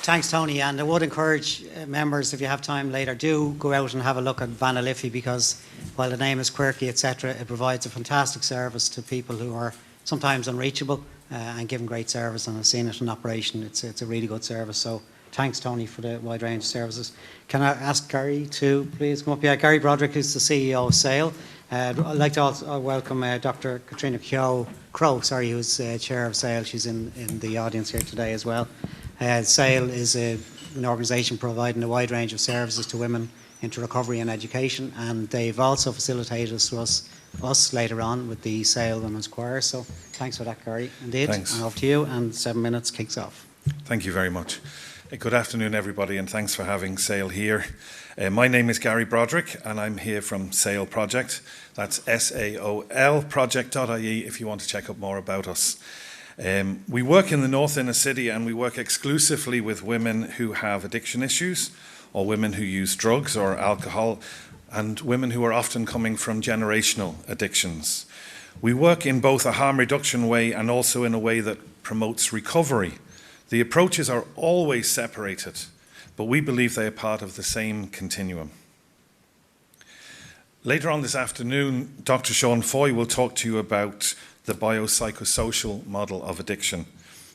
Thanks, Tony. And I would encourage members, if you have time later, do go out and have a look at Vanaliffy, because while the name is quirky, etc., it provides a fantastic service to people who are sometimes unreachable and giving great service. And I've seen it in operation. It's a really good service. So thanks, Tony, for the wide range of services. Can I ask Gary to please come up? Yeah, Gary Broderick, who's the CEO of SAOL. I'd like to also welcome Dr. Katrina Crow, who's chair of SAOL. She's in the audience here today as well. SAOL is an organisation providing a wide range of services to women into recovery and education, and they've also facilitated us later on with the SAOL Women's Choir. So thanks for that, Gary. Indeed. Thanks. And over to you, and 7 minutes kicks off. Thank you very much. Good afternoon, everybody, and thanks for having SAOL here. My name is Gary Broderick, and I'm here from SAOL Project. That's SAOL project.ie if you want to check out more about us. We work in the North Inner City, and we work exclusively with women who have addiction issues, or women who use drugs or alcohol, and women who are often coming from generational addictions. We work in both a harm reduction way and also in a way that promotes recovery. The approaches are always separated, but we believe they are part of the same continuum. Later on this afternoon, Dr. Sean Foy will talk to you about the biopsychosocial model of addiction.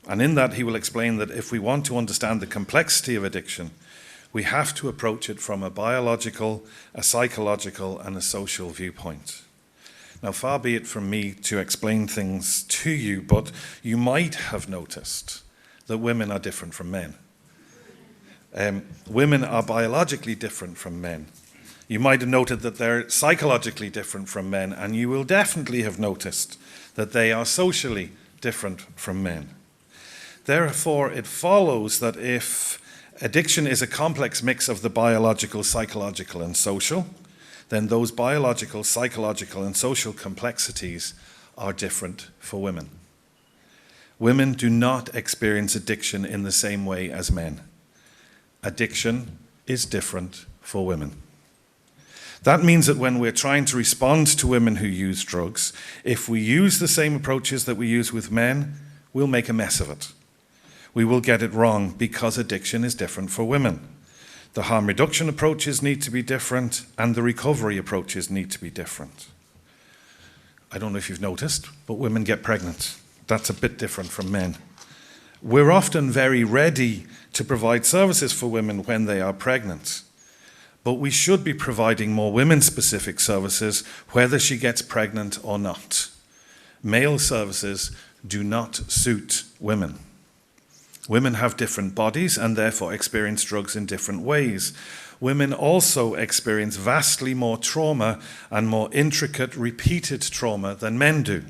And in that, he will explain that if we want to understand the complexity of addiction, we have to approach it from a biological, a psychological, and a social viewpoint. Now, far be it from me to explain things to you, but you might have noticed that women are different from men. Women are biologically different from men. You might have noted that they're psychologically different from men, and you will definitely have noticed that they are socially different from men. Therefore, it follows that if addiction is a complex mix of the biological, psychological, and social, then those biological, psychological, and social complexities are different for women. Women do not experience addiction in the same way as men. Addiction is different for women. That means that when we're trying to respond to women who use drugs, if we use the same approaches that we use with men, we'll make a mess of it. We will get it wrong because addiction is different for women. The harm reduction approaches need to be different, and the recovery approaches need to be different. I don't know if you've noticed, but women get pregnant. That's a bit different from men. We're often very ready to provide services for women when they are pregnant. But we should be providing more women-specific services whether she gets pregnant or not. Male services do not suit women. Women have different bodies and therefore experience drugs in different ways. Women also experience vastly more trauma and more intricate, repeated trauma than men do.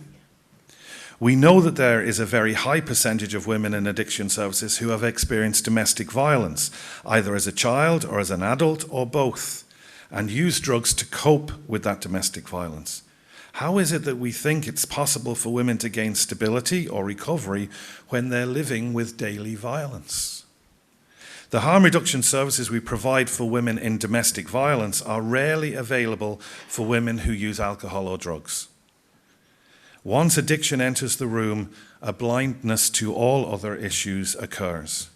We know that there is a very high percentage of women in addiction services who have experienced domestic violence, either as a child or as an adult or both, and use drugs to cope with that domestic violence. How is it that we think it's possible for women to gain stability or recovery when they're living with daily violence? The harm reduction services we provide for women in domestic violence are rarely available for women who use alcohol or drugs. Once addiction enters the room, a blindness to all other issues occurs.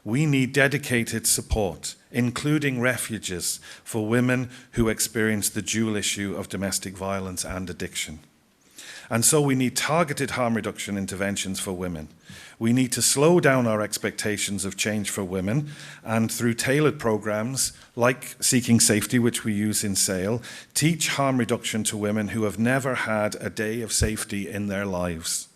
We need dedicated support, including refuges, for women who experience the dual issue of domestic violence and addiction. And so we need targeted harm reduction interventions for women. We need to slow down our expectations of change for women, and through tailored programs like Seeking Safety, which we use in SAOL, teach harm reduction to women who have never had a day of safety in their lives.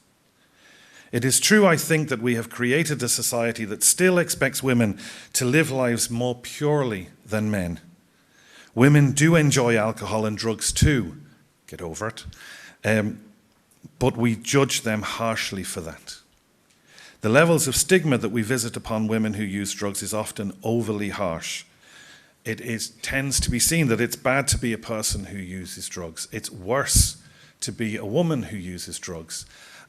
It is true, I think, that we have created a society that still expects women to live lives more purely than men. Women do enjoy alcohol and drugs too, get over it, but we judge them harshly for that. The levels of stigma that we visit upon women who use drugs is often overly harsh. It tends to be seen that it's bad to be a person who uses drugs. It's worse to be a woman who uses drugs.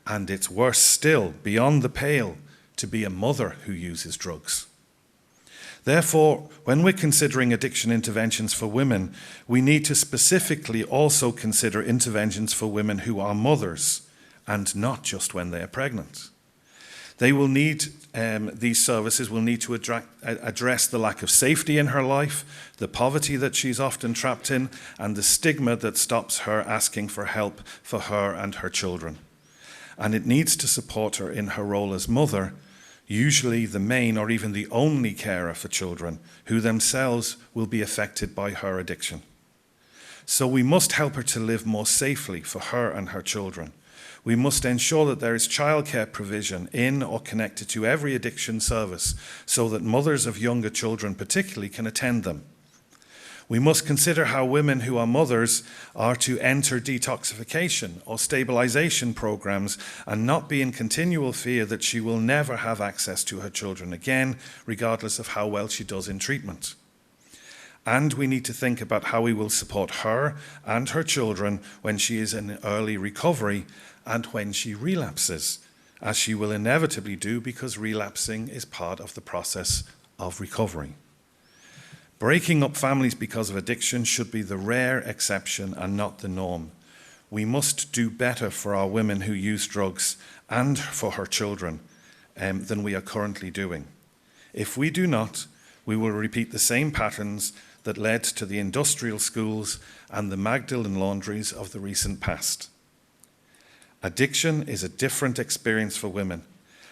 And it's worse still, beyond the pale, to be a mother who uses drugs. Therefore, when we're considering addiction interventions for women, we need to specifically also consider interventions for women who are mothers, and not just when they are pregnant. They will need, these services will need to address the lack of safety in her life, the poverty that she's often trapped in, and the stigma that stops her asking for help for her and her children. And it needs to support her in her role as mother, usually the main or even the only carer for children, who themselves will be affected by her addiction. So we must help her to live more safely for her and her children. We must ensure that there is childcare provision in or connected to every addiction service so that mothers of younger children particularly can attend them. We must consider how women who are mothers are to enter detoxification or stabilization programs and not be in continual fear that she will never have access to her children again, regardless of how well she does in treatment. And we need to think about how we will support her and her children when she is in early recovery and when she relapses, as she will inevitably do because relapsing is part of the process of recovery. Breaking up families because of addiction should be the rare exception and not the norm. We must do better for our women who use drugs and for her children than we are currently doing. If we do not, we will repeat the same patterns that led to the industrial schools and the Magdalen laundries of the recent past. Addiction is a different experience for women,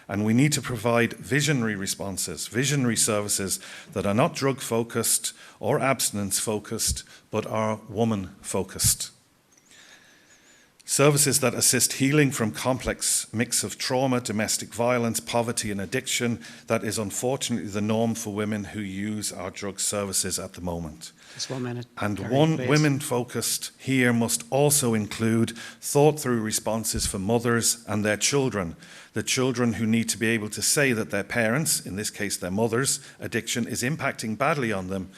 and we need to provide visionary responses, visionary services that are not drug-focused or abstinence-focused, but are woman-focused. Services that assist healing from complex mix of trauma, domestic violence, poverty and addiction that is unfortunately the norm for women who use our drug services at the moment. Just 1 minute. And Gary, women-focused here must also include thought-through responses for mothers and their children, the children who need to be able to say that their parents, in this case their mother's, addiction is impacting badly on them,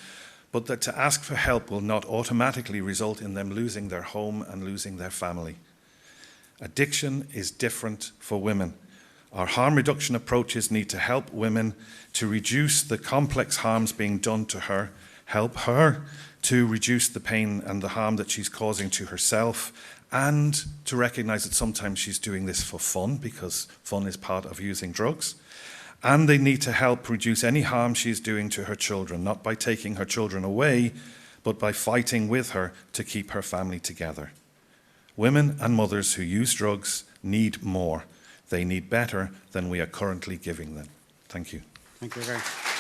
but that to ask for help will not automatically result in them losing their home and losing their family. Addiction is different for women. Our harm reduction approaches need to help women to reduce the complex harms being done to her, help her to reduce the pain and the harm that she's causing to herself, and to recognize that sometimes she's doing this for fun, because fun is part of using drugs. And they need to help reduce any harm she's doing to her children, not by taking her children away, but by fighting with her to keep her family together. Women and mothers who use drugs need more. They need better than we are currently giving them. Thank you. Thank you very much.